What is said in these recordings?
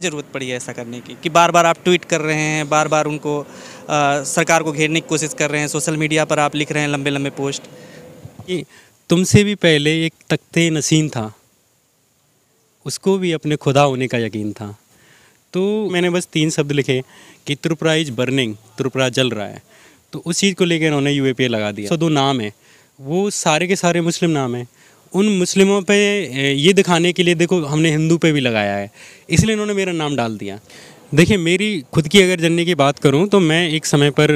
ज़रूरत पड़ी है ऐसा करने की कि बार बार आप ट्वीट कर रहे हैं, बार बार उनको सरकार को घेरने की कोशिश कर रहे हैं, सोशल मीडिया पर आप लिख रहे हैं लंबे लंबे पोस्ट। कि तुमसे भी पहले एक तख्ते नसीन था, उसको भी अपने खुदा होने का यकीन था। तो मैंने बस 3 शब्द लिखे कि त्रिपुरा इज बर्निंग, त्रिपुरा जल रहा है। तो उस चीज़ को लेकर इन्होंने यूएपीए लगा दिया। तो 2 नाम है, वो सारे के सारे मुस्लिम नाम हैं। उन मुस्लिमों पे ये दिखाने के लिए देखो हमने हिंदू पे भी लगाया है, इसलिए इन्होंने मेरा नाम डाल दिया। देखिए मेरी खुद की अगर जनने की बात करूं तो मैं एक समय पर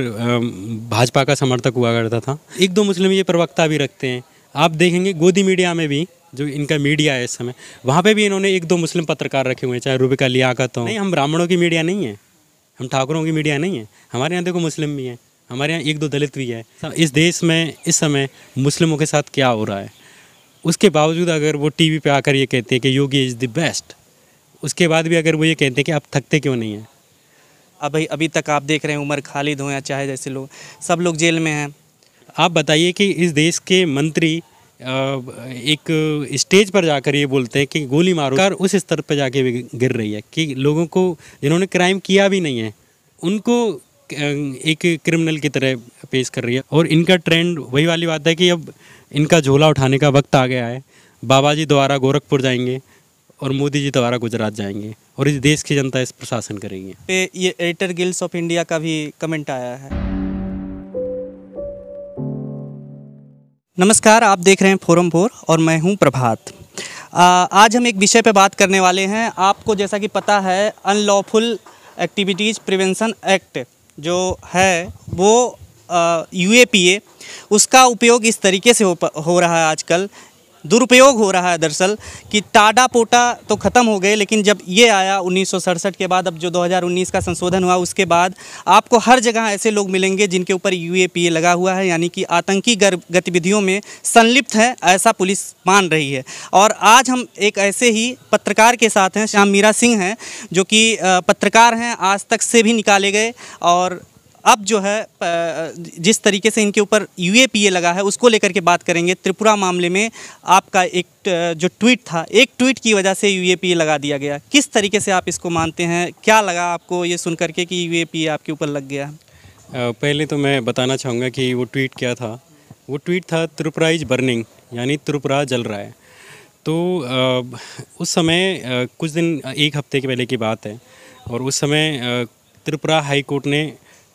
भाजपा का समर्थक हुआ करता था। 1-2 मुस्लिम ये प्रवक्ता भी रखते हैं, आप देखेंगे गोदी मीडिया में भी, जो इनका मीडिया है इस समय, वहाँ पे भी इन्होंने 1-2 मुस्लिम पत्रकार रखे हुए हैं, चाहे रूबिका लियाकत हो। नहीं, हम ब्राह्मणों की मीडिया नहीं है, हम ठाकुरों की मीडिया नहीं है। हमारे यहाँ देखो मुस्लिम भी हैं, हमारे यहाँ 1-2 दलित भी है। इस देश में इस समय मुस्लिमों के साथ क्या हो रहा है, उसके बावजूद अगर वो टीवी पे आकर ये कहते हैं कि योगी इज़ द बेस्ट, उसके बाद भी अगर वो ये कहते हैं कि आप थकते क्यों नहीं हैं। अभी तक आप देख रहे हैं उमर खालिद हो या चाहे जैसे लोग, सब लोग जेल में हैं। आप बताइए कि इस देश के मंत्री एक स्टेज पर जाकर ये बोलते हैं कि गोली मारो, कार उस स्तर पर जाके भी गिर रही है कि लोगों को जिन्होंने क्राइम किया भी नहीं है उनको एक क्रिमिनल की तरह पेश कर रही है। और इनका ट्रेंड वही वाली बात है कि अब इनका झोला उठाने का वक्त आ गया है। बाबा जी दोबारा गोरखपुर जाएंगे और मोदी जी दोबारा गुजरात जाएंगे और इस देश की जनता इस प्रशासन करेगी। पे ये एडिटर गिल्ड्स ऑफ इंडिया का भी कमेंट आया है। नमस्कार, आप देख रहे हैं फोरम 4 और मैं हूं प्रभात। आज हम एक विषय पे बात करने वाले हैं। आपको जैसा कि पता है, अनलॉफुल एक्टिविटीज़ प्रिवेंशन एक्ट जो है वो यूएपीए, उसका उपयोग इस तरीके से हो रहा है आजकल, दुरुपयोग हो रहा है दरअसल, कि टाडा पोटा तो ख़त्म हो गए, लेकिन जब ये आया 1967 के बाद, अब जो 2019 का संशोधन हुआ उसके बाद आपको हर जगह ऐसे लोग मिलेंगे जिनके ऊपर यूएपीए लगा हुआ है, यानी कि आतंकी गतिविधियों में संलिप्त है, ऐसा पुलिस मान रही है। और आज हम एक ऐसे ही पत्रकार के साथ हैं, श्याम मीरा सिंह हैं, जो कि पत्रकार हैं, आज तक से भी निकाले गए, और अब जो है जिस तरीके से इनके ऊपर यूएपीए लगा है उसको लेकर के बात करेंगे। त्रिपुरा मामले में आपका एक जो ट्वीट था, एक ट्वीट की वजह से यूएपीए लगा दिया गया, किस तरीके से आप इसको मानते हैं? क्या लगा आपको ये सुन करके कि यूएपीए आपके ऊपर लग गया? पहले तो मैं बताना चाहूँगा कि वो ट्वीट क्या था। वो ट्वीट था त्रिपुरा इज बर्निंग, यानी त्रिपुरा जल रहा है। तो उस समय कुछ दिन, 1 हफ्ते के पहले की बात है, और उस समय त्रिपुरा हाई कोर्ट ने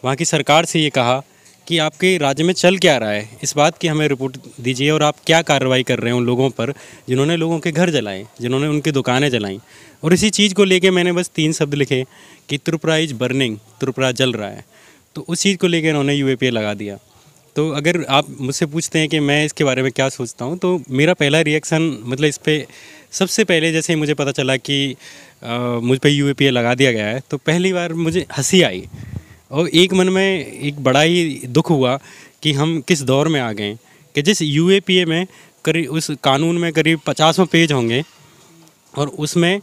वहाँ की सरकार से ये कहा कि आपके राज्य में चल क्या रहा है, इस बात की हमें रिपोर्ट दीजिए और आप क्या कार्रवाई कर रहे हैं उन लोगों पर जिन्होंने लोगों के घर जलाए, जिन्होंने उनकी दुकानें जलाईं। और इसी चीज़ को लेके मैंने बस 3 शब्द लिखे कि त्रिपुरा इज बर्निंग, त्रिपुरा जल रहा है। तो उस चीज़ को लेकर उन्होंने यूएपीए लगा दिया। तो अगर आप मुझसे पूछते हैं कि मैं इसके बारे में क्या सोचता हूँ, तो मेरा पहला रिएक्शन, मतलब इस पर सबसे पहले जैसे ही मुझे पता चला कि मुझ पर यूएपीए लगा दिया गया है, तो पहली बार मुझे हंसी आई और एक मन में एक बड़ा ही दुख हुआ कि हम किस दौर में आ गए कि जिस यूएपीए में करीब, उस कानून में करीब 50 पेज होंगे और उसमें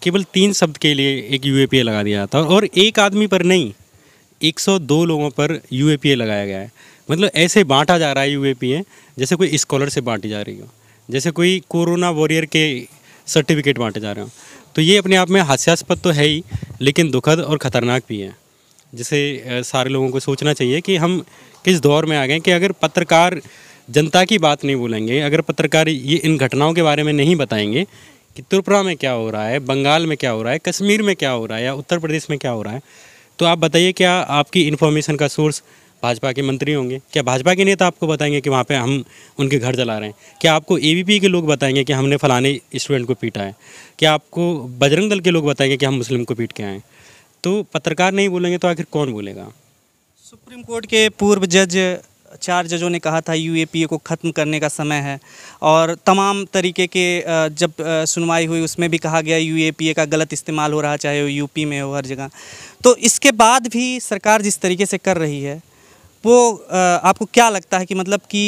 केवल 3 शब्द के लिए एक यूएपीए लगा दिया जाता है, और एक आदमी पर नहीं, 102 लोगों पर यूएपीए लगाया गया है। मतलब ऐसे बांटा जा रहा है यूएपीए जैसे कोई स्कॉलर से बांटी जा रही हो, जैसे कोई कोरोना वॉरियर के सर्टिफिकेट बांटे जा रहे हो। तो ये अपने आप में हास्यास्पद तो है ही, लेकिन दुखद और ख़तरनाक भी है, जिसे सारे लोगों को सोचना चाहिए कि हम किस दौर में आ गए कि अगर पत्रकार जनता की बात नहीं बोलेंगे, अगर पत्रकार ये इन घटनाओं के बारे में नहीं बताएंगे कि त्रिपुरा में क्या हो रहा है, बंगाल में क्या हो रहा है, कश्मीर में क्या हो रहा है, या उत्तर प्रदेश में क्या हो रहा है, तो आप बताइए क्या आपकी इन्फॉर्मेशन का सोर्स भाजपा के मंत्री होंगे? क्या भाजपा के नेता आपको बताएंगे कि वहाँ पे हम उनके घर जला रहे हैं? क्या आपको एबीपी के लोग बताएंगे कि हमने फलाने स्टूडेंट को पीटा है? क्या आपको बजरंग दल के लोग बताएंगे कि हम मुस्लिम को पीट के आए? तो पत्रकार नहीं बोलेंगे तो आखिर कौन बोलेगा? सुप्रीम कोर्ट के पूर्व जज, 4 जजों ने कहा था यूएपीए को ख़त्म करने का समय है, और तमाम तरीके के जब सुनवाई हुई उसमें भी कहा गया यूएपीए का गलत इस्तेमाल हो रहा है, चाहे वो यूपी में हो, हर जगह। तो इसके बाद भी सरकार जिस तरीके से कर रही है वो आपको क्या लगता है कि मतलब कि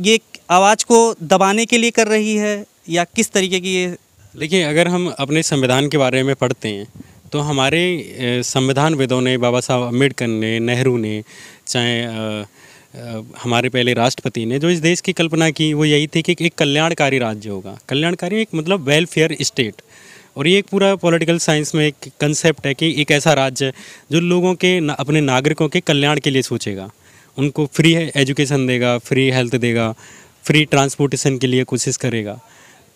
ये आवाज़ को दबाने के लिए कर रही है या किस तरीके की ये? देखिए, अगर हम अपने संविधान के बारे में पढ़ते हैं तो हमारे संविधानविदों ने, बाबा साहब अम्बेडकर ने, नेहरू ने, चाहे हमारे पहले राष्ट्रपति ने, जो इस देश की कल्पना की वो यही थी कि एक कल्याणकारी राज्य होगा। कल्याणकारी एक मतलब वेलफेयर स्टेट, और ये एक पूरा पॉलिटिकल साइंस में एक कंसेप्ट है कि एक ऐसा राज्य है जो लोगों के अपने नागरिकों के कल्याण के लिए सोचेगा, उनको फ्री एजुकेशन देगा, फ्री हेल्थ देगा, फ्री ट्रांसपोर्टेशन के लिए कोशिश करेगा।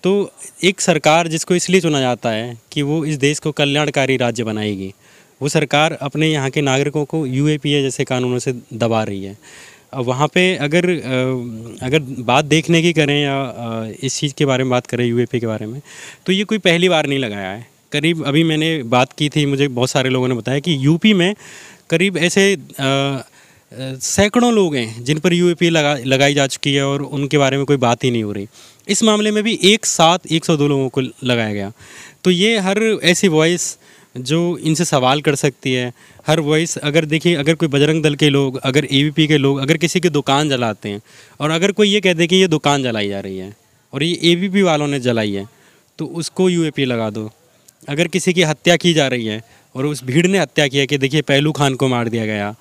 तो एक सरकार जिसको इसलिए चुना जाता है कि वो इस देश को कल्याणकारी राज्य बनाएगी, वो सरकार अपने यहाँ के नागरिकों को यूएपीए जैसे कानूनों से दबा रही है। अब वहाँ पे अगर बात देखने की करें या इस चीज़ के बारे में बात करें यूएपीए के बारे में, तो ये कोई पहली बार नहीं लगाया है। करीब अभी मैंने बात की थी, मुझे बहुत सारे लोगों ने बताया कि यूपी में करीब ऐसे सैकड़ों लोग हैं जिन पर यूएपीए लगाई जा चुकी है और उनके बारे में कोई बात ही नहीं हो रही। इस मामले में भी एक साथ 102 लोगों को लगाया गया। तो ये हर ऐसी वॉइस जो इनसे सवाल कर सकती है, हर वॉइस अगर देखिए, अगर कोई बजरंग दल के लोग, अगर एबीपी के लोग अगर किसी की दुकान जलाते हैं और अगर कोई ये कहते कि ये दुकान जलाई जा रही है और ये एबीपी वालों ने जलाई है, तो उसको यूएपीए लगा दो। अगर किसी की हत्या की जा रही है और उस भीड़ ने हत्या किया कि देखिए पहलू खान को मार दिया गया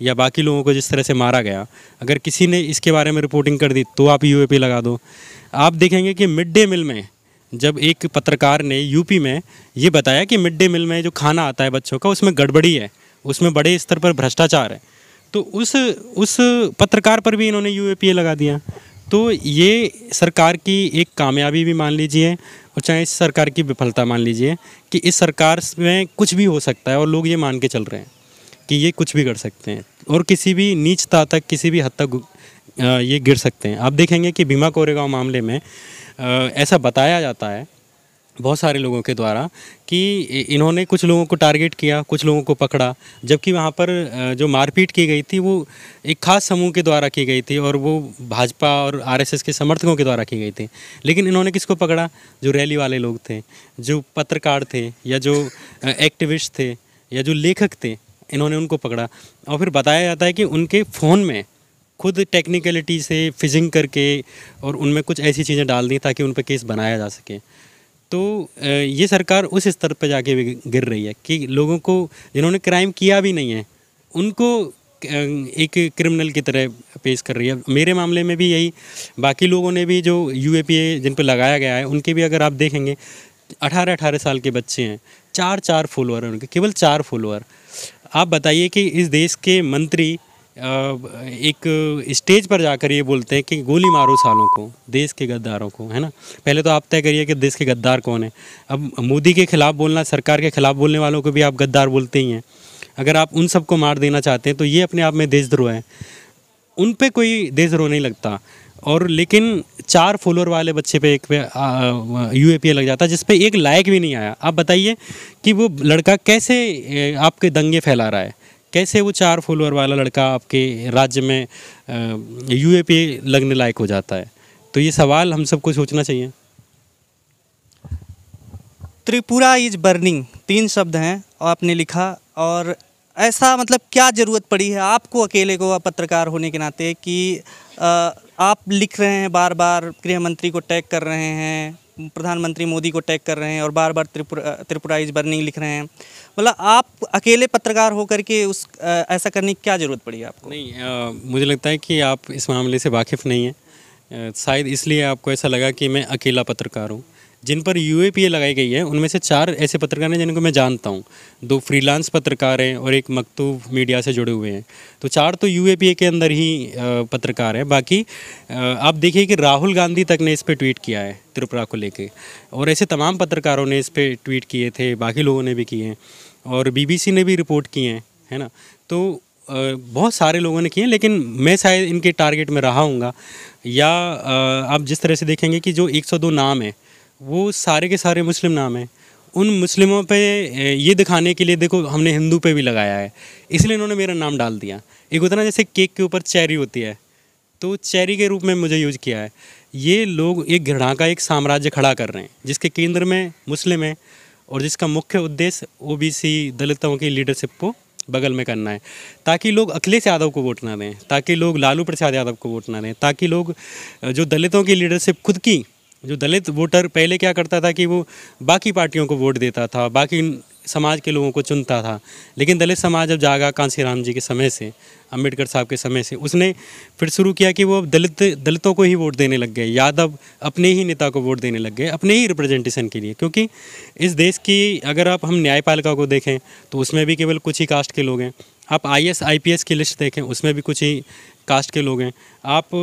या बाकी लोगों को जिस तरह से मारा गया, अगर किसी ने इसके बारे में रिपोर्टिंग कर दी तो आप यूएपीए लगा दो। आप देखेंगे कि मिड डे मील में जब एक पत्रकार ने यूपी में ये बताया कि मिड डे मील में जो खाना आता है बच्चों का उसमें गड़बड़ी है, उसमें बड़े स्तर पर भ्रष्टाचार है, तो उस पत्रकार पर भी इन्होंने यूएपीए लगा दिया। तो ये सरकार की एक कामयाबी भी मान लीजिए और चाहे इस सरकार की विफलता मान लीजिए कि इस सरकार में कुछ भी हो सकता है और लोग ये मान के चल रहे हैं कि ये कुछ भी कर सकते हैं और किसी भी नीचता तक, किसी भी हद तक ये गिर सकते हैं। आप देखेंगे कि भीमा कोरेगांव मामले में ऐसा बताया जाता है बहुत सारे लोगों के द्वारा कि इन्होंने कुछ लोगों को टारगेट किया, कुछ लोगों को पकड़ा, जबकि वहाँ पर जो मारपीट की गई थी वो एक खास समूह के द्वारा की गई थी और वो भाजपा और आरएसएस के समर्थकों के द्वारा की गई थी। लेकिन इन्होंने किसको पकड़ा? जो रैली वाले लोग थे, जो पत्रकार थे या जो एक्टिविस्ट थे या जो लेखक थे, इन्होंने उनको पकड़ा। और फिर बताया जाता है कि उनके फ़ोन में खुद टेक्निकलिटी से फिजिंग करके और उनमें कुछ ऐसी चीज़ें डाल दी ताकि उन पर केस बनाया जा सके। तो ये सरकार उस स्तर पर जाके भी गिर रही है कि लोगों को जिन्होंने क्राइम किया भी नहीं है उनको एक क्रिमिनल की तरह पेश कर रही है। मेरे मामले में भी यही, बाकी लोगों ने भी जो यूएपीए जिन पर लगाया गया है उनके भी अगर आप देखेंगे 18-18 साल के बच्चे हैं, 4 फॉलोअर हैं उनके, केवल 4 फॉलोअर। आप बताइए कि इस देश के मंत्री एक स्टेज पर जाकर ये बोलते हैं कि गोली मारो सालों को, देश के गद्दारों को, है ना। पहले तो आप तय करिए कि देश के गद्दार कौन है। अब मोदी के खिलाफ बोलना, सरकार के खिलाफ बोलने वालों को भी आप गद्दार बोलते ही हैं। अगर आप उन सबको मार देना चाहते हैं तो ये अपने आप में देशद्रोह है। उन पे कोई देशद्रोह नहीं लगता, और लेकिन 4 फॉलोअर वाले बच्चे पे एक पे यूएपीए लग जाता है जिस पे एक लायक भी नहीं आया। आप बताइए कि वो लड़का कैसे आपके दंगे फैला रहा है, कैसे वो 4 फॉलोअर वाला लड़का आपके राज्य में यूएपीए लगने लायक हो जाता है। तो ये सवाल हम सबको सोचना चाहिए। त्रिपुरा इज बर्निंग 3 शब्द हैं और आपने लिखा, और ऐसा मतलब क्या ज़रूरत पड़ी है आपको अकेले को, पत्रकार होने के नाते, कि आप लिख रहे हैं, बार बार गृह मंत्री को टैग कर रहे हैं, प्रधानमंत्री मोदी को टैग कर रहे हैं और बार बार त्रिपुरा इज बर्निंग लिख रहे हैं। मतलब आप अकेले पत्रकार होकर के ऐसा करने की क्या ज़रूरत पड़ी आपको? नहीं, मुझे लगता है कि आप इस मामले से वाकिफ़ नहीं हैं। शायद इसलिए आपको ऐसा लगा कि मैं अकेला पत्रकार हूँ। जिन पर यूएपीए लगाई गई है उनमें से 4 ऐसे पत्रकार हैं जिनको मैं जानता हूँ। 2 फ्रीलांस पत्रकार हैं और एक मकतूब मीडिया से जुड़े हुए हैं। तो 4 तो यूएपीए के अंदर ही पत्रकार हैं। बाकी आप देखिए कि राहुल गांधी तक ने इस पर ट्वीट किया है त्रिपुरा को लेके, और ऐसे तमाम पत्रकारों ने इस पर ट्वीट किए थे, बाकी लोगों ने भी किए हैं और बीबीसी ने भी रिपोर्ट किए हैं, है ना। तो बहुत सारे लोगों ने किए हैं, लेकिन मैं शायद इनके टारगेट में रहा हूँगा। या आप जिस तरह से देखेंगे कि जो 102 नाम है वो सारे के सारे मुस्लिम नाम हैं। उन मुस्लिमों पे ये दिखाने के लिए देखो हमने हिंदू पे भी लगाया है, इसलिए इन्होंने मेरा नाम डाल दिया। एक होता ना जैसे केक के ऊपर चेरी होती है, तो चेरी के रूप में मुझे यूज किया है। ये लोग एक घृणा का एक साम्राज्य खड़ा कर रहे हैं जिसके केंद्र में मुस्लिम है और जिसका मुख्य उद्देश्य ओबीसी दलितों की लीडरशिप को बगल में करना है, ताकि लोग अखिलेश यादव को वोट ना दें, ताकि लोग लालू प्रसाद यादव को वोट ना दें, ताकि लोग जो दलितों की लीडरशिप खुद की, जो दलित वोटर पहले क्या करता था कि वो बाकी पार्टियों को वोट देता था, बाकी समाज के लोगों को चुनता था। लेकिन दलित समाज जब जागा कांसीराम जी के समय से, अम्बेडकर साहब के समय से, उसने फिर शुरू किया कि वो दलितों को ही वोट देने लग गए। यादव अपने ही नेता को वोट देने लग गए, अपने ही रिप्रेजेंटेशन के लिए। क्योंकि इस देश की अगर हम न्यायपालिका को देखें तो उसमें भी केवल कुछ ही कास्ट के लोग हैं। आप IAS IPS की लिस्ट देखें, उसमें भी कुछ ही कास्ट के लोग हैं। आप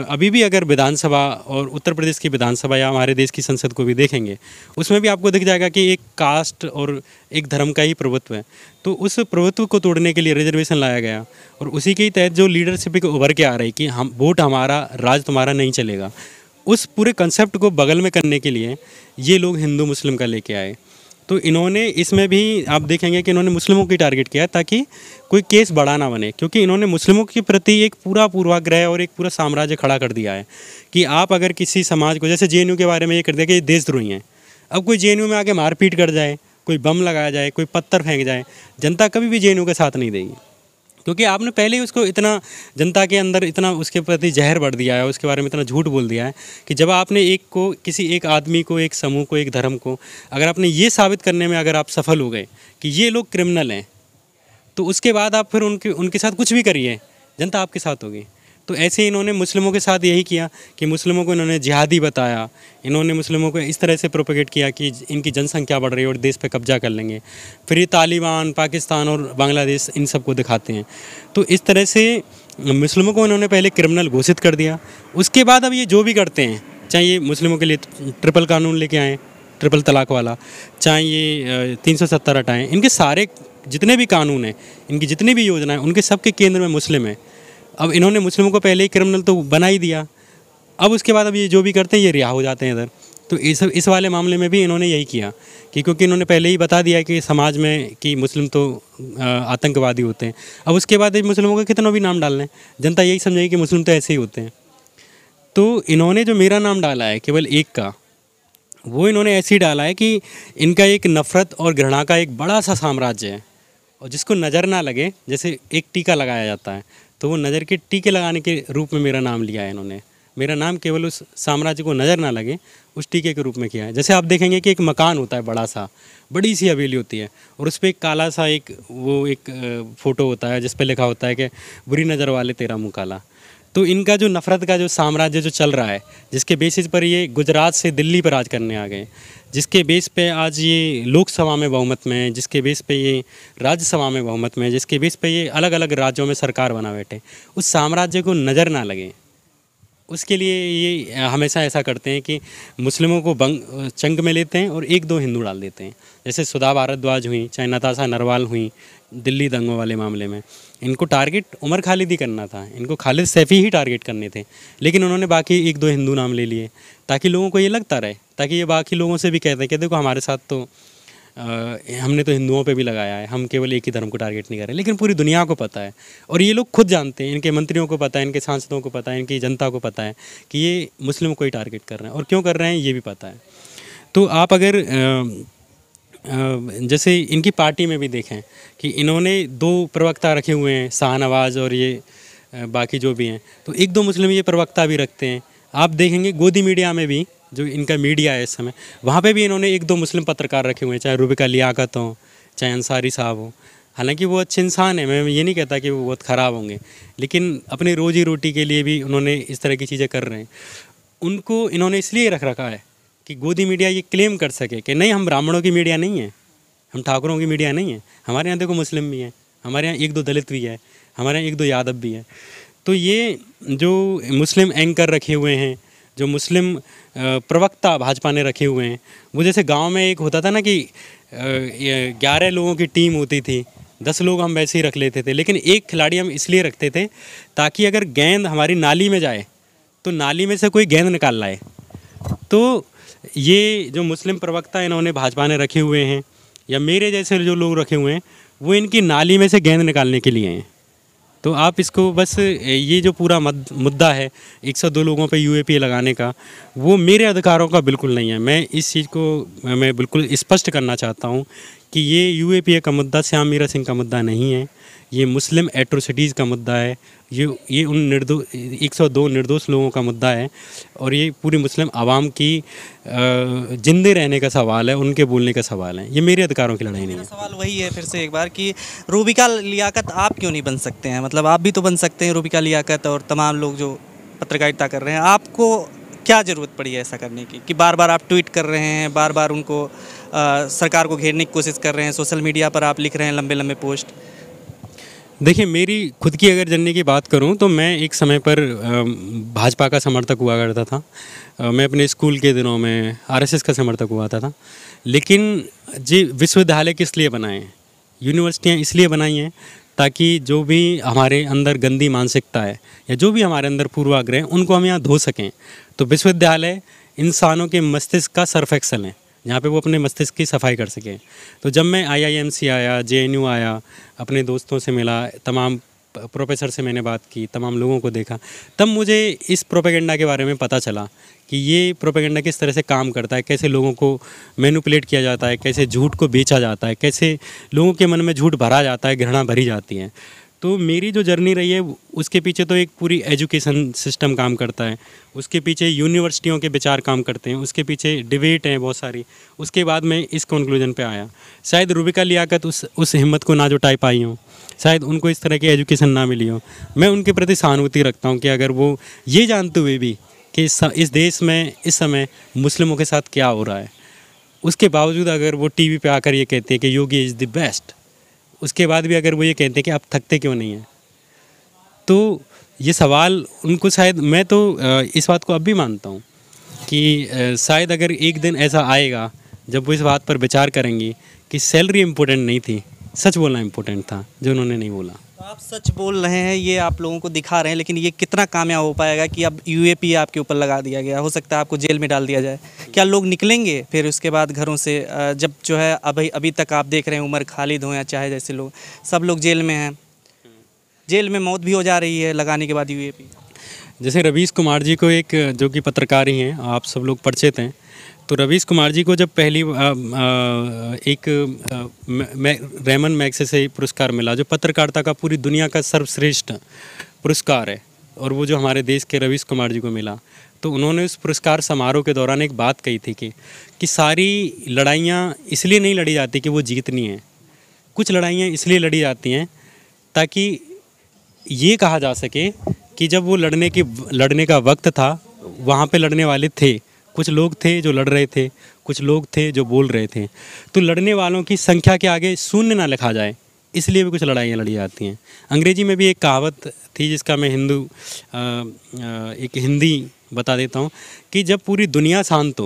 अभी भी अगर विधानसभा और उत्तर प्रदेश की विधानसभा या हमारे देश की संसद को भी देखेंगे, उसमें भी आपको दिख जाएगा कि एक कास्ट और एक धर्म का ही प्रभुत्व है। तो उस प्रभुत्व को तोड़ने के लिए रिजर्वेशन लाया गया, और उसी के तहत जो लीडरशिप उभर के आ रही कि हम वोट हमारा, राज तुम्हारा नहीं चलेगा, उस पूरे कंसेप्ट को बगल में करने के लिए ये लोग हिंदू मुस्लिम का लेके आए। तो इन्होंने इसमें भी आप देखेंगे कि इन्होंने मुस्लिमों की टारगेट किया ताकि कोई केस बड़ा ना बने, क्योंकि इन्होंने मुस्लिमों के प्रति एक पूरा पूर्वाग्रह और एक पूरा साम्राज्य खड़ा कर दिया है कि आप अगर किसी समाज को, जैसे JNU के बारे में ये कर दिया कि ये देशद्रोही हैं। अब कोई JNU में आके मारपीट कर जाए, कोई बम लगाया जाए, कोई पत्थर फेंक जाए, जनता कभी भी JNU के साथ नहीं देगी, क्योंकि आपने पहले ही उसको इतना जनता के अंदर इतना उसके प्रति जहर बढ़ दिया है, उसके बारे में इतना झूठ बोल दिया है कि जब आपने किसी एक आदमी को, एक समूह को, एक धर्म को, अगर आपने ये साबित करने में अगर आप सफल हो गए कि ये लोग क्रिमिनल हैं, तो उसके बाद आप फिर उनके साथ कुछ भी करिए, जनता आपके साथ होगी। तो ऐसे इन्होंने मुस्लिमों के साथ यही किया कि मुस्लिमों को इन्होंने जिहादी बताया, इन्होंने मुस्लिमों को इस तरह से प्रोपेगेट किया कि इनकी जनसंख्या बढ़ रही है और देश पे कब्जा कर लेंगे। फिर ये तालिबान, पाकिस्तान और बांग्लादेश इन सबको दिखाते हैं। तो इस तरह से मुस्लिमों को इन्होंने पहले क्रिमिनल घोषित कर दिया। उसके बाद अब ये जो भी करते हैं, चाहे ये मुस्लिमों के लिए ट्रिपल कानून लेके आएँ, ट्रिपल तलाक वाला, चाहे ये 370 हटाएँ, इनके सारे जितने भी कानून हैं, इनकी जितनी भी योजनाएं, उनके सबके केंद्र में मुस्लिम है। अब इन्होंने मुस्लिमों को पहले ही क्रिमिनल तो बना ही दिया, अब उसके बाद अब ये जो भी करते हैं ये रिहा हो जाते हैं इधर। तो इस वाले मामले में भी इन्होंने यही किया कि क्योंकि इन्होंने पहले ही बता दिया कि समाज में कि मुस्लिम तो आतंकवादी होते हैं, अब उसके बाद मुस्लिमों का कितना भी नाम डाल लें, जनता यही समझेगी कि मुस्लिम तो ऐसे ही होते हैं। तो इन्होंने जो मेरा नाम डाला है केवल एक का, वो इन्होंने ऐसे ही डाला है कि इनका एक नफ़रत और घृणा का एक बड़ा सा साम्राज्य है, और जिसको नज़र ना लगे, जैसे एक टीका लगाया जाता है, तो वो नज़र के टीके लगाने के रूप में मेरा नाम लिया है इन्होंने। मेरा नाम केवल उस साम्राज्य को नज़र ना लगे उस टीके के रूप में किया है। जैसे आप देखेंगे कि एक मकान होता है बड़ा सा, बड़ी सी हवेली होती है, और उस पर एक काला सा एक फ़ोटो होता है जिस पर लिखा होता है कि बुरी नज़र वाले तेरा मुँह काला। तो इनका जो नफ़रत का जो साम्राज्य जो चल रहा है, जिसके बेसिस पर ये गुजरात से दिल्ली पर राज करने आ गए, जिसके बेस पे आज ये लोकसभा में बहुमत में है, जिसके बेस पे ये राज्यसभा में बहुमत में है, जिसके बेस पे ये अलग अलग राज्यों में सरकार बना बैठे, उस साम्राज्य को नज़र ना लगे, उसके लिए ये हमेशा ऐसा करते हैं कि मुस्लिमों को चंग में लेते हैं और एक दो हिंदू डाल देते हैं। जैसे सुधा भारद्वाज हुई, चाहे नताशा नरवाल हुई दिल्ली दंगों वाले मामले में, इनको टारगेट उमर खालिद ही करना था, इनको खालिद सैफ़ी ही टारगेट करने थे, लेकिन उन्होंने बाकी एक दो हिंदू नाम ले लिए ताकि लोगों को ये लगता रहे, ताकि ये बाकी लोगों से भी कहते हैं कि देखो हमारे साथ तो हमने तो हिंदुओं पे भी लगाया है, हम केवल एक ही धर्म को टारगेट नहीं कर रहे। लेकिन पूरी दुनिया को पता है, और ये लोग खुद जानते हैं, इनके मंत्रियों को पता है, इनके सांसदों को पता है, इनकी जनता को पता है कि ये मुस्लिमों को ही टारगेट कर रहे हैं, और क्यों कर रहे हैं ये भी पता है। तो आप अगर जैसे इनकी पार्टी में भी देखें कि इन्होंने दो प्रवक्ता रखे हुए हैं, शाहनवाज और ये बाकी जो भी हैं, तो एक दो मुस्लिम ये प्रवक्ता भी रखते हैं। आप देखेंगे गोदी मीडिया में भी, जो इनका मीडिया है इस समय, वहाँ पे भी इन्होंने एक दो मुस्लिम पत्रकार रखे हुए हैं, चाहे रूबिका लियाकत हो, चाहे अंसारी साहब हो। हालांकि वो अच्छे इंसान हैं, मैं ये नहीं कहता कि वो बहुत ख़राब होंगे, लेकिन अपनी रोजी रोटी के लिए भी उन्होंने इस तरह की चीज़ें कर रहे हैं। उनको इन्होंने इसलिए रख रखा है कि गोदी मीडिया ये क्लेम कर सके कि नहीं, हम ब्राह्मणों की मीडिया नहीं है, हम ठाकुरों की मीडिया नहीं है, हमारे यहाँ देखो मुस्लिम भी हैं, हमारे यहाँ एक दो दलित भी है, हमारे यहाँ एक दो यादव भी है। तो ये जो मुस्लिम एंकर रखे हुए हैं, जो मुस्लिम प्रवक्ता भाजपा ने रखे हुए हैं, वो जैसे गांव में एक होता था ना कि 11 लोगों की टीम होती थी, 10 लोग हम वैसे ही रख लेते थे, लेकिन एक खिलाड़ी हम इसलिए रखते थे ताकि अगर गेंद हमारी नाली में जाए तो नाली में से कोई गेंद निकाल लाए। तो ये जो मुस्लिम प्रवक्ता इन्होंने भाजपा ने रखे हुए हैं, या मेरे जैसे जो लोग रखे हुए हैं, वो इनकी नाली में से गेंद निकालने के लिए हैं। तो आप इसको बस, ये जो पूरा मुद्दा है 102 लोगों पे UAPA लगाने का, वो मेरे अधिकारों का बिल्कुल नहीं है। मैं इस चीज़ को मैं बिल्कुल स्पष्ट करना चाहता हूँ कि ये यूएपीए का मुद्दा श्याम मीरा सिंह का मुद्दा नहीं है, ये मुस्लिम एट्रोसिटीज़ का मुद्दा है, ये उन 102 निर्दोष लोगों का मुद्दा है, और ये पूरी मुस्लिम आवाम की जिंदे रहने का सवाल है, उनके बोलने का सवाल है। ये मेरे अधिकारों की लड़ाई नहीं है। सवाल वही है फिर से एक बार कि रूबिका लियाकत आप क्यों नहीं बन सकते हैं? मतलब आप भी तो बन सकते हैं रूबिका लियाकत और तमाम लोग जो पत्रकारिता कर रहे हैं। आपको क्या ज़रूरत पड़ी है ऐसा करने की कि बार बार आप ट्वीट कर रहे हैं, बार बार उनको सरकार को घेरने की कोशिश कर रहे हैं, सोशल मीडिया पर आप लिख रहे हैं लंबे लंबे पोस्ट? देखिए, मेरी खुद की अगर जर्नी की बात करूं तो मैं एक समय पर भाजपा का समर्थक हुआ करता था। मैं अपने स्कूल के दिनों में आरएसएस का समर्थक हुआ था। लेकिन जी विश्वविद्यालय किस लिए बनाए हैं, यूनिवर्सिटियां इसलिए बनाई हैं ताकि जो भी हमारे अंदर गंदी मानसिकता है या जो भी हमारे अंदर पूर्वाग्रह हैं उनको हम यहाँ धो सकें। तो विश्वविद्यालय इंसानों के मस्तिष्क का सर्फ एक्सल है, जहाँ पे वो अपने मस्तिष्क की सफाई कर सकें। तो जब मैं आईआईएमसी आया, जेएनयू आया, अपने दोस्तों से मिला, तमाम प्रोफेसर से मैंने बात की, तमाम लोगों को देखा, तब मुझे इस प्रोपेगेंडा के बारे में पता चला कि ये प्रोपेगेंडा किस तरह से काम करता है, कैसे लोगों को मैनिपुलेट किया जाता है, कैसे झूठ को बेचा जाता है, कैसे लोगों के मन में झूठ भरा जाता है, घृणा भरी जाती है। तो मेरी जो जर्नी रही है उसके पीछे तो एक पूरी एजुकेशन सिस्टम काम करता है, उसके पीछे यूनिवर्सिटियों के विचार काम करते हैं, उसके पीछे डिबेट हैं बहुत सारी। उसके बाद मैं इस कंक्लूजन पे आया। शायद रूबिका लियाकत उस हिम्मत को ना जुटा पाई हों, शायद उनको इस तरह की एजुकेशन ना मिली हो। मैं उनके प्रति सहानुभूति रखता हूँ कि अगर वो ये जानते हुए भी कि इस देश में इस समय मुस्लिमों के साथ क्या हो रहा है, उसके बावजूद अगर वो टीवी पे आकर ये कहते हैं कि योगी इज़ द बेस्ट, उसके बाद भी अगर वो ये कहते हैं कि आप थकते क्यों नहीं हैं, तो ये सवाल उनको शायद, मैं तो इस बात को अब भी मानता हूँ कि शायद अगर एक दिन ऐसा आएगा जब वो इस बात पर विचार करेंगी कि सैलरी इम्पोर्टेंट नहीं थी, सच बोलना इम्पोर्टेंट था, जो उन्होंने नहीं बोला। तो आप सच बोल रहे हैं, ये आप लोगों को दिखा रहे हैं, लेकिन ये कितना कामयाब हो पाएगा कि अब यूएपी आपके ऊपर लगा दिया गया, हो सकता है आपको जेल में डाल दिया जाए। क्या लोग निकलेंगे फिर उसके बाद घरों से? जब जो है अभी तक आप देख रहे हैं उमर खालिद हो या चाहे जैसे लोग, सब लोग जेल में हैं, जेल में मौत भी हो जा रही है लगाने के बाद यूएपी। जैसे रवीश कुमार जी को, एक जो कि पत्रकार ही हैं, आप सब लोग परिचित हैं, तो रवीश कुमार जी को जब पहली एक रेमन मैग्सेसे पुरस्कार मिला, जो पत्रकारिता का पूरी दुनिया का सर्वश्रेष्ठ पुरस्कार है, और वो जो हमारे देश के रवीश कुमार जी को मिला, तो उन्होंने उस पुरस्कार समारोह के दौरान एक बात कही थी कि सारी लड़ाइयाँ इसलिए नहीं लड़ी जाती कि वो जीतनी हैं, कुछ लड़ाइयाँ इसलिए लड़ी जाती हैं ताकि ये कहा जा सके कि जब वो लड़ने का वक्त था, वहाँ पे लड़ने वाले थे, कुछ लोग थे जो लड़ रहे थे, कुछ लोग थे जो बोल रहे थे। तो लड़ने वालों की संख्या के आगे शून्य ना लिखा जाए, इसलिए भी कुछ लड़ाइयाँ लड़ी जाती हैं। अंग्रेजी में भी एक कहावत थी जिसका मैं एक हिंदी बता देता हूँ कि जब पूरी दुनिया शांत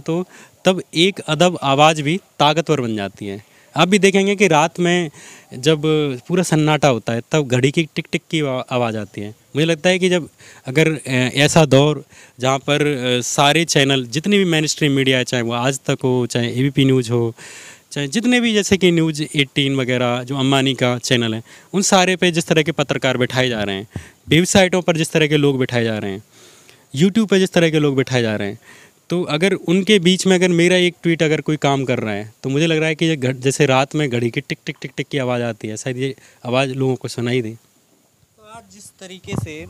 हो तब एक अदब आवाज़ भी ताकतवर बन जाती है। आप भी देखेंगे कि रात में जब पूरा सन्नाटा होता है तब घड़ी की टिक टिक की आवाज़ आती है। मुझे लगता है कि जब अगर ऐसा दौर जहाँ पर सारे चैनल, जितने भी मेन स्ट्रीम मीडिया है, चाहे वो आज तक हो, चाहे एबीपी न्यूज़ हो, चाहे जितने भी जैसे कि न्यूज़ 18 वगैरह जो अंबानी का चैनल है, उन सारे पे जिस तरह के पत्रकार बैठाए जा रहे हैं, वेबसाइटों पर जिस तरह के लोग बैठाए जा रहे हैं, यूट्यूब पर जिस तरह के लोग बैठाए जा रहे हैं, तो अगर उनके बीच में अगर मेरा एक ट्वीट अगर कोई काम कर रहा है, तो मुझे लग रहा है कि ये जैसे रात में घड़ी की टिक टिक टिक टिक की आवाज़ आती है, शायद ये आवाज़ लोगों को सुनाई दे। तो आज जिस तरीके से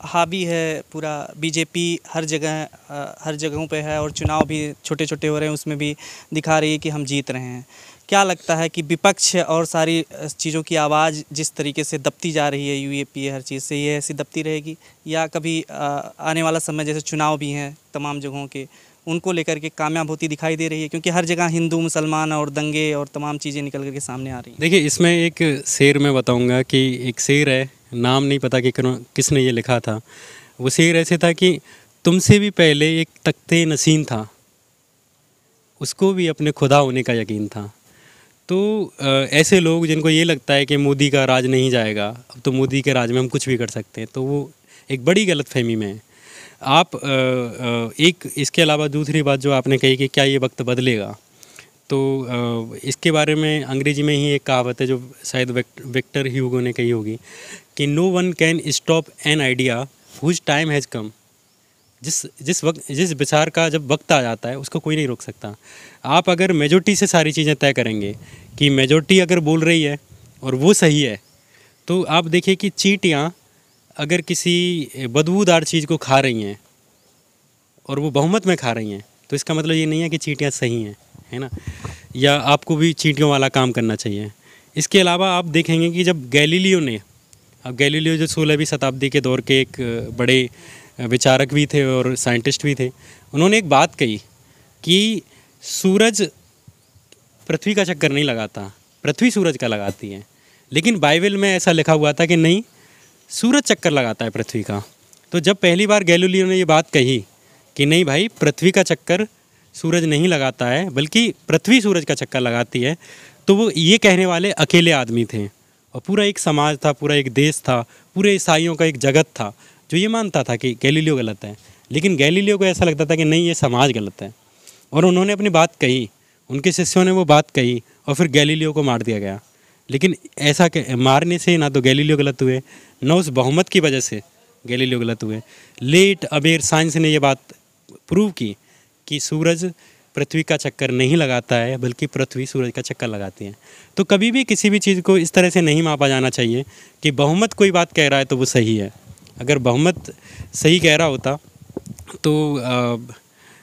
हावी है पूरा बीजेपी, हर जगहों पे है, और चुनाव भी छोटे छोटे हो रहे हैं, उसमें भी दिखा रही है कि हम जीत रहे हैं। क्या लगता है कि विपक्ष और सारी चीज़ों की आवाज़ जिस तरीके से दबती जा रही है, यूएपी हर चीज़ से, ये ऐसी दबती रहेगी, या कभी आने वाला समय जैसे चुनाव भी हैं तमाम जगहों के, उनको लेकर के कामयाब होती दिखाई दे रही है? क्योंकि हर जगह हिंदू मुसलमान और दंगे और तमाम चीज़ें निकल करके सामने आ रही हैं। देखिए, इसमें एक शेर मैं बताऊंगा कि एक शेर है, नाम नहीं पता कि किसने ये लिखा था। वो शेर ऐसे था कि तुमसे भी पहले एक तख्ते नसीन था, उसको भी अपने खुदा होने का यकीन था। तो ऐसे लोग जिनको ये लगता है कि मोदी का राज नहीं जाएगा, अब तो मोदी के राज में हम कुछ भी कर सकते हैं, तो वो एक बड़ी गलतफहमी में है। आप एक इसके अलावा दूसरी बात जो आपने कही कि क्या ये वक्त बदलेगा, तो इसके बारे में अंग्रेजी में ही एक कहावत है जो शायद विक्टर ह्यूगो ने कही होगी कि no one can stop an idea whose time has come. जिस विचार का जब वक्त आ जाता है उसको कोई नहीं रोक सकता। आप अगर मेजोरिटी से सारी चीज़ें तय करेंगे कि मेजोरिटी अगर बोल रही है और वो सही है, तो आप देखिए कि चींटियाँ अगर किसी बदबूदार चीज़ को खा रही हैं और वो बहुमत में खा रही हैं, तो इसका मतलब ये नहीं है कि चींटियाँ सही हैं, है ना, या आपको भी चींटियों वाला काम करना चाहिए। इसके अलावा आप देखेंगे कि जब गैलीलियो जो 16वीं शताब्दी के दौर के एक बड़े विचारक भी थे और साइंटिस्ट भी थे, उन्होंने एक बात कही कि सूरज पृथ्वी का चक्कर नहीं लगाता, पृथ्वी सूरज का लगाती है। लेकिन बाइबल में ऐसा लिखा हुआ था कि नहीं, सूरज चक्कर लगाता है पृथ्वी का। तो जब पहली बार गैलीलियो ने ये बात कही कि नहीं भाई, पृथ्वी का चक्कर सूरज नहीं लगाता है बल्कि पृथ्वी सूरज का चक्कर लगाती है, तो वो ये कहने वाले अकेले आदमी थे। और पूरा एक समाज था, पूरा एक देश था, पूरे ईसाइयों का एक जगत था जो ये मानता था कि गैलीलियो गलत है। लेकिन गैलीलियो को ऐसा लगता था कि नहीं, ये समाज गलत है, और उन्होंने अपनी बात कही, उनके शिष्यों ने वो बात कही और फिर गैलीलियो को मार दिया गया। लेकिन ऐसा मारने से ना तो गैलीलियो गलत हुए, न उस बहुमत की वजह से गैलीलियो गलत हुए। लेट अबेर साइंस ने ये बात प्रूव की कि सूरज पृथ्वी का चक्कर नहीं लगाता है बल्कि पृथ्वी सूरज का चक्कर लगाती है। तो कभी भी किसी भी चीज़ को इस तरह से नहीं मापा जाना चाहिए कि बहुमत कोई बात कह रहा है तो वो सही है। अगर बहुमत सही कह रहा होता तो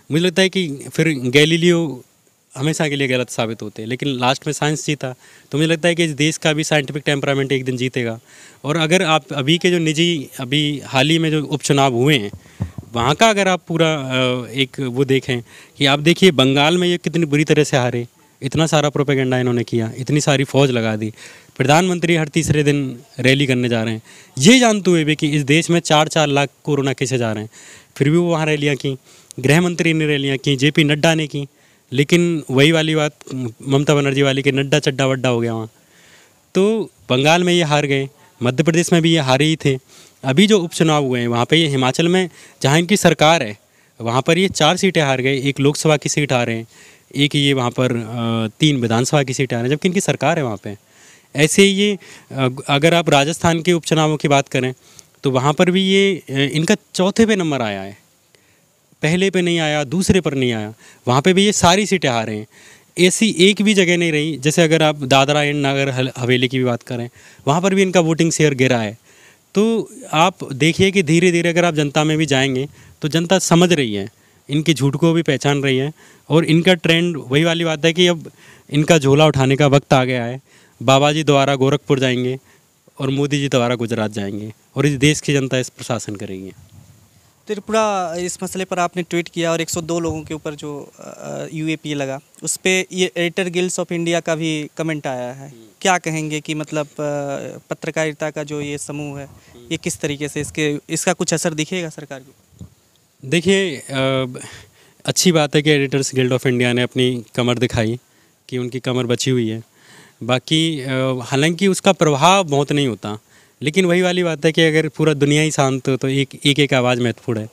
मुझे लगता है कि फिर गैलीलियो हमेशा के लिए गलत साबित होते, लेकिन लास्ट में साइंस जीता। तो मुझे लगता है कि इस देश का भी साइंटिफिक टेम्परामेंट एक दिन जीतेगा। और अगर आप अभी के जो अभी हाल ही में जो उपचुनाव हुए हैं, वहाँ का अगर आप पूरा एक वो देखें कि आप देखिए बंगाल में ये कितनी बुरी तरह से हारे, इतना सारा प्रोपेगेंडा इन्होंने किया, इतनी सारी फौज लगा दी, प्रधानमंत्री हर तीसरे दिन रैली करने जा रहे हैं, ये जानते हुए भी कि इस देश में 4-4 लाख कोरोना केसेज आ रहे हैं, फिर भी वो वहाँ रैलियाँ की, गृह मंत्री ने रैलियाँ की, JP नड्डा ने की। लेकिन वही वाली बात ममता बनर्जी वाली कि नड्डा चड्डा वड्डा हो गया वहाँ। तो बंगाल में ये हार गए, मध्य प्रदेश में भी ये हारे ही थे। अभी जो उपचुनाव हुए हैं वहाँ पे ये हिमाचल में जहाँ इनकी सरकार है वहाँ पर ये 4 सीटें हार गए, 1 लोकसभा की सीट हारे हैं, एक ये वहाँ पर 3 विधानसभा की सीटें हारे हैं, जबकि इनकी सरकार है वहाँ पे। ऐसे ही ये अगर आप राजस्थान के उपचुनावों की बात करें तो वहाँ पर भी ये इनका चौथे पे नंबर आया है, पहले पे नहीं आया, दूसरे पर नहीं आया। वहाँ पे भी ये सारी सीटें हारे हैं। ऐसी एक भी जगह नहीं रही, जैसे अगर आप दादरा एंड नगर हवेली की भी बात करें, वहाँ पर भी इनका वोटिंग शेयर गिरा है। तो आप देखिए कि धीरे धीरे अगर आप जनता में भी जाएंगे तो जनता समझ रही है, इनके झूठ को भी पहचान रही है, और इनका ट्रेंड वही वाली बात है कि अब इनका झोला उठाने का वक्त आ गया है। बाबा जी दोबारा गोरखपुर जाएंगे और मोदी जी दोबारा गुजरात जाएंगे, और इस देश की जनता इस पर शासन करेगी। त्रिपुरा इस मसले पर आपने ट्वीट किया और 102 लोगों के ऊपर जो UAP लगा, उस पर ये एडिटर गिल्ड्स ऑफ इंडिया का भी कमेंट आया है। क्या कहेंगे कि मतलब पत्रकारिता का जो ये समूह है ये किस तरीके से इसका कुछ असर दिखेगा सरकार को? देखिए, अच्छी बात है कि एडिटर्स गिल्ड ऑफ इंडिया ने अपनी कमर दिखाई कि उनकी कमर बची हुई है। बाकी हालांकि उसका प्रभाव बहुत नहीं होता, लेकिन वही वाली बात है कि अगर पूरा दुनिया ही शांत हो तो एक आवाज़ महत्वपूर्ण है।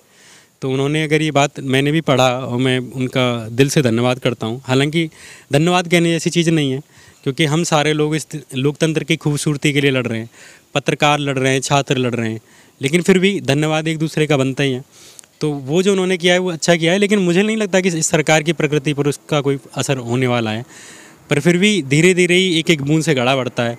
तो उन्होंने अगर ये बात, मैंने भी पढ़ा और मैं उनका दिल से धन्यवाद करता हूँ। हालांकि धन्यवाद कहने जैसी चीज़ नहीं है, क्योंकि हम सारे लोग इस लोकतंत्र की खूबसूरती के लिए लड़ रहे हैं, पत्रकार लड़ रहे हैं, छात्र लड़ रहे हैं, लेकिन फिर भी धन्यवाद एक दूसरे का बनता ही है। तो वो जो उन्होंने किया है वो अच्छा किया है, लेकिन मुझे नहीं लगता कि इस सरकार की प्रकृति पर उसका कोई असर होने वाला है। पर फिर भी धीरे धीरे ही एक एक बूंद से घड़ा बढ़ता है।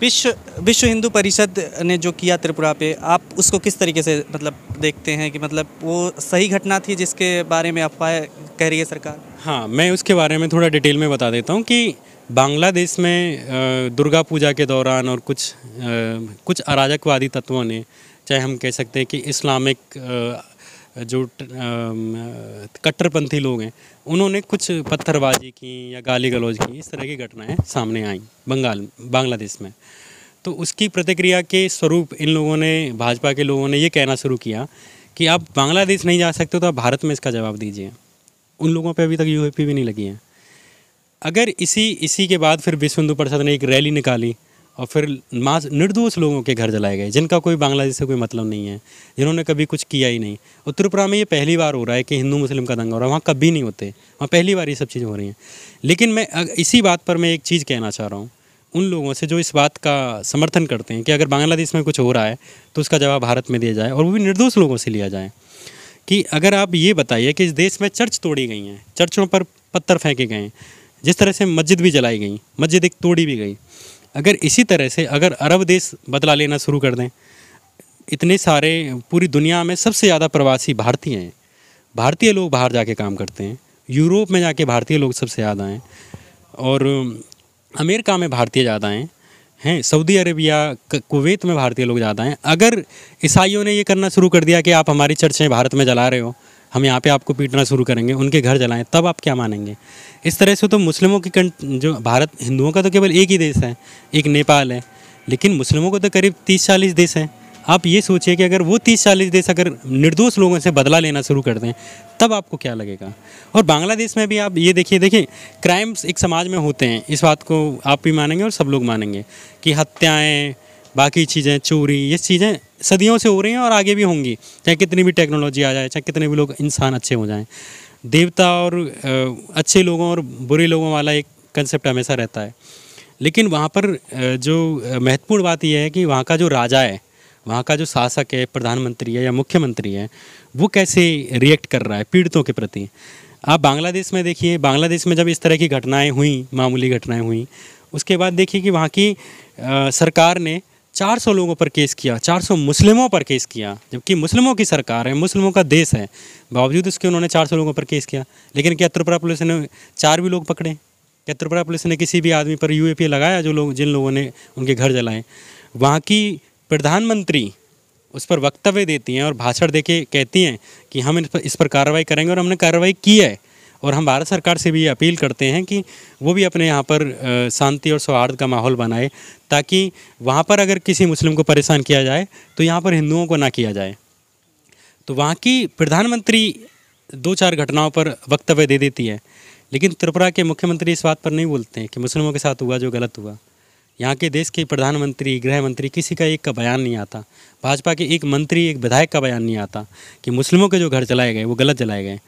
विश्व हिंदू परिषद ने जो किया त्रिपुरा पे, आप उसको किस तरीके से मतलब देखते हैं कि मतलब वो सही घटना थी जिसके बारे में अफवाह कह रही है सरकार? हाँ, मैं उसके बारे में थोड़ा डिटेल में बता देता हूँ कि बांग्लादेश में दुर्गा पूजा के दौरान और कुछ अराजकवादी तत्वों ने, चाहे हम कह सकते हैं कि इस्लामिक जो कट्टरपंथी लोग हैं, उन्होंने कुछ पत्थरबाजी की या गाली गलौज की, इस तरह की घटनाएं सामने आईं बांग्लादेश में। तो उसकी प्रतिक्रिया के स्वरूप इन लोगों ने, भाजपा के लोगों ने ये कहना शुरू किया कि आप बांग्लादेश नहीं जा सकते तो आप भारत में इसका जवाब दीजिए। उन लोगों पे अभी तक UAP भी नहीं लगी है। अगर इसी के बाद फिर विश्व हिंदू परिषद ने एक रैली निकाली और फिर निर्दोष लोगों के घर जलाए गए, जिनका कोई बांग्लादेश से कोई मतलब नहीं है, जिन्होंने कभी कुछ किया ही नहीं। और त्रिपुरा में ये पहली बार हो रहा है कि हिंदू मुस्लिम का दंगा हो रहा है, वहाँ कभी नहीं होते, वहाँ पहली बार ये सब चीज़ें हो रही हैं। लेकिन मैं इसी बात पर मैं एक चीज़ कहना चाह रहा हूँ, उन लोगों से जो इस बात का समर्थन करते हैं कि अगर बांग्लादेश में कुछ हो रहा है तो उसका जवाब भारत में दिया जाए, और वो भी निर्दोष लोगों से लिया जाए। कि अगर आप ये बताइए कि इस देश में चर्च तोड़ी गई हैं, चर्चों पर पत्थर फेंके गए हैं, जिस तरह से मस्जिद भी जलाई गई, मस्जिद एक तोड़ी भी गई, अगर इसी तरह से अगर अरब देश बदला लेना शुरू कर दें, इतने सारे पूरी दुनिया में सबसे ज़्यादा प्रवासी भारतीय हैं, भारतीय लोग बाहर जाके काम करते हैं, यूरोप में जाके भारतीय लोग सबसे ज़्यादा हैं, और अमेरिका में भारतीय ज़्यादा हैं, सऊदी अरेबिया कुवैत में भारतीय लोग ज़्यादा हैं। अगर ईसाइयों ने ये करना शुरू कर दिया कि आप हमारी चर्चें भारत में जला रहे हो, हम यहाँ पे आपको पीटना शुरू करेंगे, उनके घर जलाएं, तब आप क्या मानेंगे? इस तरह से तो मुस्लिमों की जो भारत, हिंदुओं का तो केवल एक ही देश है, एक नेपाल है, लेकिन मुस्लिमों को तो करीब 30-40 देश हैं। आप ये सोचिए कि अगर वो 30-40 देश अगर निर्दोष लोगों से बदला लेना शुरू कर दें, तब आपको क्या लगेगा? और बांग्लादेश में भी आप ये देखिए क्राइम्स एक समाज में होते हैं, इस बात को आप भी मानेंगे और सब लोग मानेंगे कि हत्याएँ, बाकी चीज़ें, चोरी, ये चीज़ें सदियों से हो रही हैं और आगे भी होंगी, चाहे कितनी भी टेक्नोलॉजी आ जाए, चाहे कितने भी लोग इंसान अच्छे हो जाएं। देवता और अच्छे लोगों और बुरे लोगों वाला एक कंसेप्ट हमेशा रहता है। लेकिन वहाँ पर जो महत्वपूर्ण बात यह है कि वहाँ का जो राजा है, वहाँ का जो शासक है, प्रधानमंत्री है या मुख्यमंत्री है, वो कैसे रिएक्ट कर रहा है पीड़ितों के प्रति। आप बांग्लादेश में देखिए, बांग्लादेश में जब इस तरह की घटनाएं हुई, मामूली घटनाएं हुई, उसके बाद देखिए कि वहाँ की सरकार ने 400 लोगों पर केस किया, 400 मुस्लिमों पर केस किया, जबकि मुस्लिमों की सरकार है, मुस्लिमों का देश है, बावजूद उसके उन्होंने 400 लोगों पर केस किया। लेकिन क्या त्रिपुरा पुलिस ने 4 भी लोग पकड़े? क्या त्रिपुरा पुलिस ने किसी भी आदमी पर यूएपीए लगाया जिन लोगों ने उनके घर जलाए? वहाँ की प्रधानमंत्री उस पर वक्तव्य देती हैं और भाषण देके कहती हैं कि हम इस पर कार्रवाई करेंगे, और हमने कार्रवाई की है। और हम भारत सरकार से भी अपील करते हैं कि वो भी अपने यहाँ पर शांति और सौहार्द का माहौल बनाए, ताकि वहाँ पर अगर किसी मुस्लिम को परेशान किया जाए तो यहाँ पर हिंदुओं को ना किया जाए। तो वहाँ की प्रधानमंत्री 2-4 घटनाओं पर वक्तव्य दे देती है, लेकिन त्रिपुरा के मुख्यमंत्री इस बात पर नहीं बोलते हैं कि मुस्लिमों के साथ हुआ जो गलत हुआ। यहाँ के देश के प्रधानमंत्री, गृह मंत्री, किसी का एक का बयान नहीं आता। भाजपा के एक मंत्री, एक विधायक का बयान नहीं आता कि मुस्लिमों के जो घर जलाए गए वो गलत जलाए गए।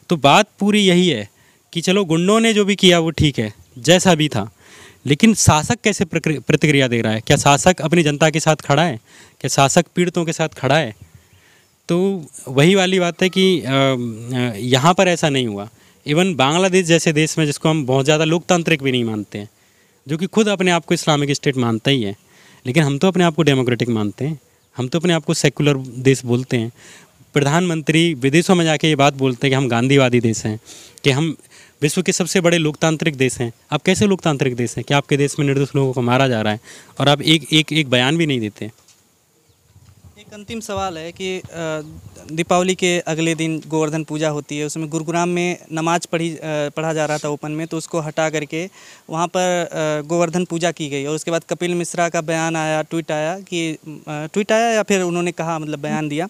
तो बात पूरी यही है कि चलो गुंडों ने जो भी किया वो ठीक है, जैसा भी था, लेकिन शासक कैसे प्रतिक्रिया दे रहा है? क्या शासक अपनी जनता के साथ खड़ा है? क्या शासक पीड़ितों के साथ खड़ा है? तो वही वाली बात है कि यहाँ पर ऐसा नहीं हुआ। इवन बांग्लादेश जैसे देश में, जिसको हम बहुत ज़्यादा लोकतांत्रिक भी नहीं मानते हैं, जो कि खुद अपने आप को इस्लामिक स्टेट मानता ही है, लेकिन हम तो अपने आप को डेमोक्रेटिक मानते हैं, हम तो अपने आप को सेकुलर देश बोलते हैं। प्रधानमंत्री विदेशों में जाके ये बात बोलते हैं कि हम गांधीवादी देश हैं, कि हम विश्व के सबसे बड़े लोकतांत्रिक देश हैं। आप कैसे लोकतांत्रिक देश हैं कि आपके देश में निर्दोष लोगों को मारा जा रहा है और आप एक बयान भी नहीं देते? एक अंतिम सवाल है कि दीपावली के अगले दिन गोवर्धन पूजा होती है, उसमें गुरुग्राम में नमाज पढ़ा जा रहा था ओपन में, तो उसको हटा करके वहाँ पर गोवर्धन पूजा की गई। और उसके बाद कपिल मिश्रा का बयान आया, ट्वीट आया या फिर उन्होंने कहा, मतलब बयान दिया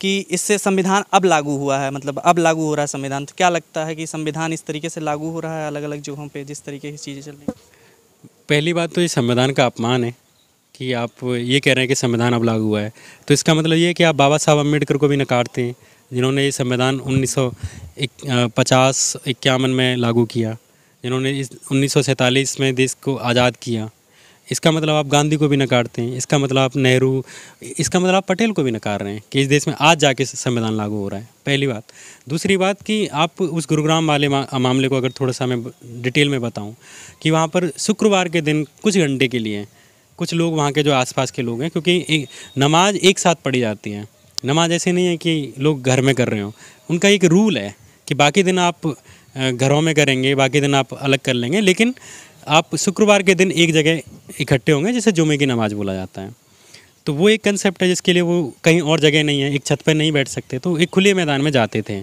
कि इससे संविधान अब लागू हुआ है, मतलब अब लागू हो रहा है संविधान। तो क्या लगता है कि संविधान इस तरीके से लागू हो रहा है अलग अलग जगहों पे जिस तरीके की चीज़ें चल रही हैं? पहली बात तो ये संविधान का अपमान है कि आप ये कह रहे हैं कि संविधान अब लागू हुआ है, तो इसका मतलब ये है कि आप बाबा साहब अम्बेडकर को भी नकारते हैं, जिन्होंने ये संविधान 1950-51 में लागू किया, जिन्होंने 1947 में देश को आज़ाद किया। इसका मतलब आप गांधी को भी नकारते हैं, इसका मतलब आप नेहरू, इसका मतलब आप पटेल को भी नकार रहे हैं कि इस देश में आज जाके संविधान लागू हो रहा है, पहली बात। दूसरी बात कि आप उस गुरुग्राम वाले मामले को अगर थोड़ा सा मैं डिटेल में बताऊं कि वहाँ पर शुक्रवार के दिन कुछ घंटे के लिए कुछ लोग, वहाँ के जो आसपास के लोग हैं, क्योंकि नमाज एक साथ पढ़ी जाती है, नमाज ऐसे नहीं है कि लोग घर में कर रहे हो, उनका एक रूल है कि बाकी दिन आप घरों में करेंगे, बाकी दिन आप अलग कर लेंगे, लेकिन आप शुक्रवार के दिन एक जगह इकट्ठे होंगे, जिसे जुमे की नमाज़ बोला जाता है। तो वो एक कंसेप्ट है जिसके लिए वो कहीं और जगह नहीं है, एक छत पर नहीं बैठ सकते, तो एक खुले मैदान में जाते थे।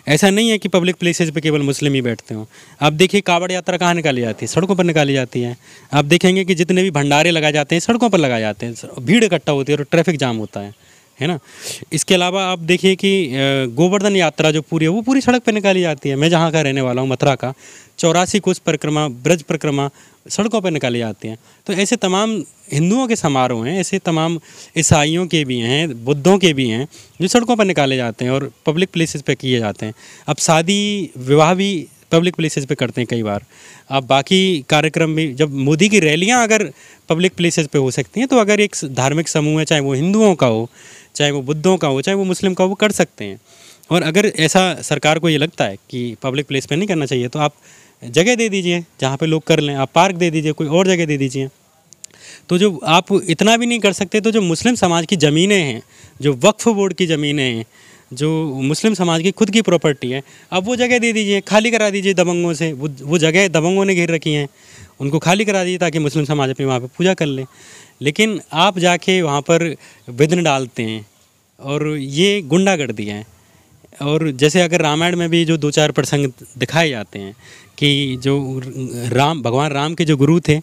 ऐसा नहीं है कि पब्लिक प्लेसेस पे केवल मुस्लिम ही बैठते हों। आप देखिए कावड़ यात्रा कहाँ निकाली जाती है? सड़कों पर निकाली जाती है। आप देखेंगे कि जितने भी भंडारे लगाए जाते हैं सड़कों पर लगाए जाते हैं, भीड़ इकट्ठा होती है और ट्रैफिक जाम होता है ना। इसके अलावा आप देखिए कि गोवर्धन यात्रा जो पूरी है वो पूरी सड़क पर निकाली जाती है। मैं जहाँ का रहने वाला हूँ, मथुरा का, 84 कोस परिक्रमा, ब्रज परिक्रमा सड़कों पर निकाली जाती हैं। तो ऐसे तमाम हिंदुओं के समारोह हैं, ऐसे तमाम ईसाइयों के भी हैं, बुद्धों के भी हैं, जो सड़कों पर निकाले जाते हैं और पब्लिक प्लेसेस पे किए जाते हैं। अब शादी विवाह भी पब्लिक प्लेसेस पे करते हैं कई बार। आप बाकी कार्यक्रम भी, जब मोदी की रैलियां अगर पब्लिक प्लेसेस पे हो सकती हैं, तो अगर एक धार्मिक समूह है, चाहे वो हिंदुओं का हो, चाहे वो बुद्धों का हो, चाहे वो मुस्लिम का हो, वो कर सकते हैं। और अगर ऐसा सरकार को ये लगता है कि पब्लिक प्लेस पे नहीं करना चाहिए, तो आप जगह दे दीजिए जहाँ पे लोग कर लें, आप पार्क दे दीजिए, कोई और जगह दे दीजिए। तो जो आप इतना भी नहीं कर सकते, तो जो मुस्लिम समाज की ज़मीनें हैं, जो वक्फ बोर्ड की ज़मीनें हैं, जो मुस्लिम समाज की खुद की प्रॉपर्टी है, अब वो जगह दे दीजिए, खाली करा दीजिए दबंगों से। वो जगह दबंगों ने घेर रखी हैं, उनको खाली करा दीजिए ताकि मुस्लिम समाज अपनी वहाँ पे पूजा कर ले। लेकिन आप जाके वहाँ पर विघ्न डालते हैं, और ये गुंडागर्दी है। और जैसे अगर रामायण में भी जो 2-4 प्रसंग दिखाए जाते हैं कि जो भगवान राम के जो गुरु थे,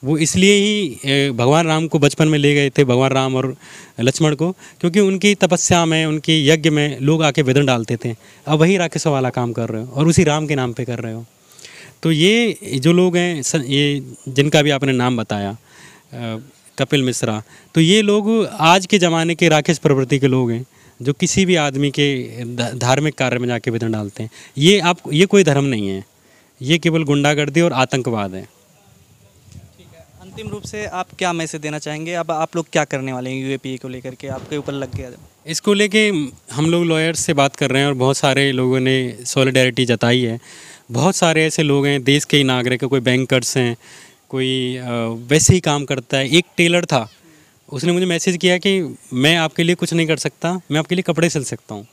वो इसलिए ही भगवान राम को बचपन में ले गए थे, भगवान राम और लक्ष्मण को, क्योंकि उनकी तपस्या में, उनके यज्ञ में लोग आके विघ्न डालते थे। अब वही राक्षसों वाला काम कर रहे हो और उसी राम के नाम पे कर रहे हो। तो ये जो लोग हैं, ये जिनका भी आपने नाम बताया, कपिल मिश्रा, तो ये लोग आज के ज़माने के राक्षस प्रवृत्ति के लोग हैं, जो किसी भी आदमी के धार्मिक कार्य में जाके विघ्न डालते हैं। ये कोई धर्म नहीं है, ये केवल गुंडागर्दी और आतंकवाद है। अंतिम रूप से आप क्या मैसेज देना चाहेंगे? अब आप लोग क्या करने वाले हैं यूएपीए को लेकर के? आपके ऊपर लग गया जब इसको लेके हम लोग लॉयर्स से बात कर रहे हैं और बहुत सारे लोगों ने सॉलिडेरिटी जताई है। बहुत सारे ऐसे लोग हैं, देश के ही नागरिक हैं, कोई बैंकर्स हैं, कोई वैसे ही काम करता है। एक टेलर था, उसने मुझे मैसेज किया कि मैं आपके लिए कुछ नहीं कर सकता, मैं आपके लिए कपड़े सिल सकता हूँ।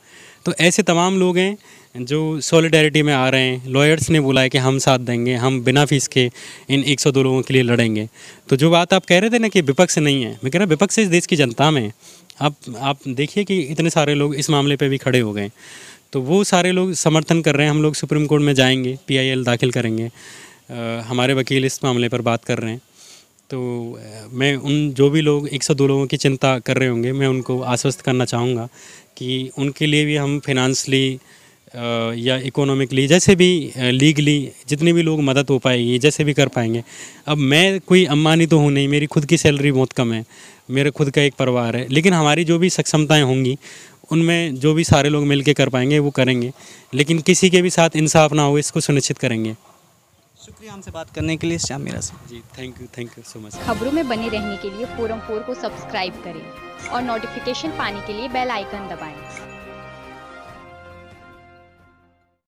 तो ऐसे तमाम लोग हैं जो सॉलिडेरिटी में आ रहे हैं। लॉयर्स ने बोला है कि हम साथ देंगे, हम बिना फीस के इन 102 लोगों के लिए लड़ेंगे। तो जो बात आप कह रहे थे ना कि विपक्ष नहीं है, मैं कह रहा विपक्ष इस देश की जनता में। आप देखिए कि इतने सारे लोग इस मामले पे भी खड़े हो गए, तो वो सारे लोग समर्थन कर रहे हैं। हम लोग सुप्रीम कोर्ट में जाएंगे, PIL दाखिल करेंगे, हमारे वकील इस मामले पर बात कर रहे हैं। तो मैं उन जो भी लोग 102 लोगों की चिंता कर रहे होंगे, मैं उनको आश्वस्त करना चाहूँगा कि उनके लिए भी हम फिनांशली या इकोनॉमिकली, जैसे भी लीगली जितनी भी लोग मदद हो पाएगी, जैसे भी कर पाएंगे। अब मैं कोई अंबानी तो हूँ नहीं, मेरी खुद की सैलरी बहुत कम है, मेरा खुद का एक परिवार है, लेकिन हमारी जो भी सक्षमताएं होंगी, उनमें जो भी सारे लोग मिल के कर पाएंगे वो करेंगे। लेकिन किसी के भी साथ इंसाफ ना हो, इसको सुनिश्चित करेंगे। शुक्रिया हमसे बात करने के लिए श्याम मीरा से। जी थैंक यू सो मच। खबरों में बने रहने के लिए फोरम 4 को सब्सक्राइब करें और नोटिफिकेशन पाने के लिए बेल आइकन दबाएं।